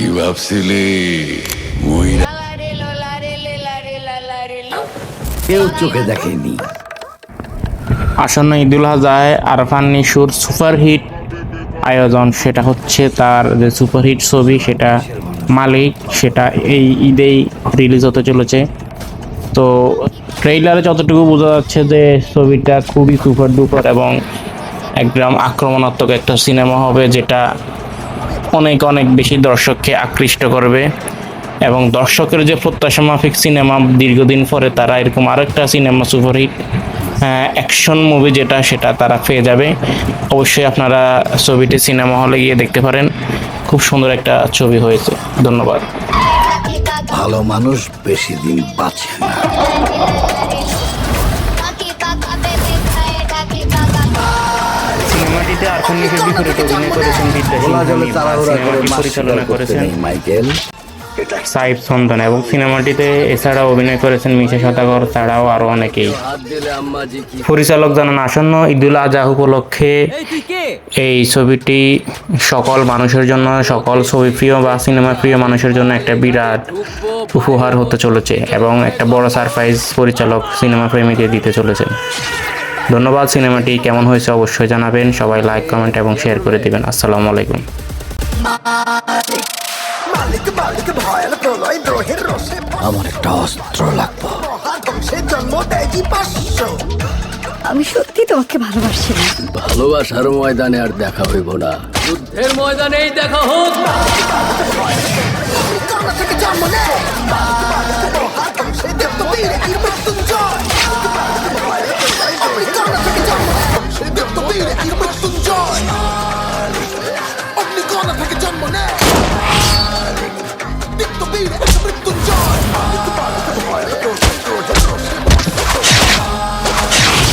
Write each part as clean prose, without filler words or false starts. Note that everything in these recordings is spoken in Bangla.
কি ভাবছিলি কেউ চোখে দেখেনি। আসন্ন ঈদুল আজহায় আরফান নিশুর সুপারহিট আয়োজন, সেটা হচ্ছে তার যে সুপারহিট ছবি সেটা মালিক, সেটা এই ঈদেই রিলিজ হতে চলেছে। তো ট্রেইলারে যতটুকু বোঝা যাচ্ছে যে ছবিটা খুবই সুপার ডুপার এবং একদম আক্রমণাত্মক একটা সিনেমা হবে, যেটা অনেক অনেক বেশি দর্শককে আকৃষ্ট করবে এবং দর্শকের যে প্রত্যাশা মাফিক সিনেমা দীর্ঘদিন পরে তারা এরকম আরেকটা সিনেমা সুপারহিট অ্যাকশন মুভি যেটা সেটা তারা পেয়ে যাবে। অবশ্যই আপনারা ছবিটি সিনেমা হলে গিয়ে দেখতে পারেন, খুব সুন্দর একটা ছবি হয়েছে। ধন্যবাদ। ভালো মানুষ বেশি দিন বাঁচে না। সিনেমাটিতে আরফান নিশুর বিপরীতে অভিনয় করেছেন বিদ্যা সিংহ নির্মা, সিনেমাটি পরিচালনা করেছেন মাইকেল সাইফ সন্তান এবং সিনেমাটিতে এছাড়াও অভিনয় করেছেন মিশা সদাগর ছাড়াও আরো অনেকেই। পরিচালক জানান, আসন্ন ঈদুল আজহা উপলক্ষে এই ছবিটি সকল মানুষের জন্য, সকল ছবি প্রিয় বা সিনেমা প্রিয় মানুষের জন্য একটা বিরাট উপহার হতে চলেছে এবং একটা বড় সারপ্রাইজ পরিচালক সিনেমা প্রেমীদের দিতে চলেছেন। ধন্যবাদ। সিনেমাটি কেমন হয়েছে অবশ্যই জানাবেন, সবাই লাইক, কমেন্ট এবং শেয়ার করে দিবেন। আসসালামু আলাইকুম। আমার একটা অস্ত্র লাগবে। আমি সত্যি তোমাকে ভালোবাসি না। ভালোবাসার ময়দানে আর দেখা হইব না, যুদ্ধের ময়দানেই দেখা হোক।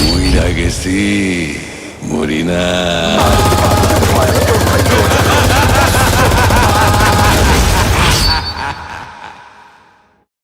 মইরা গেছি, মরি না।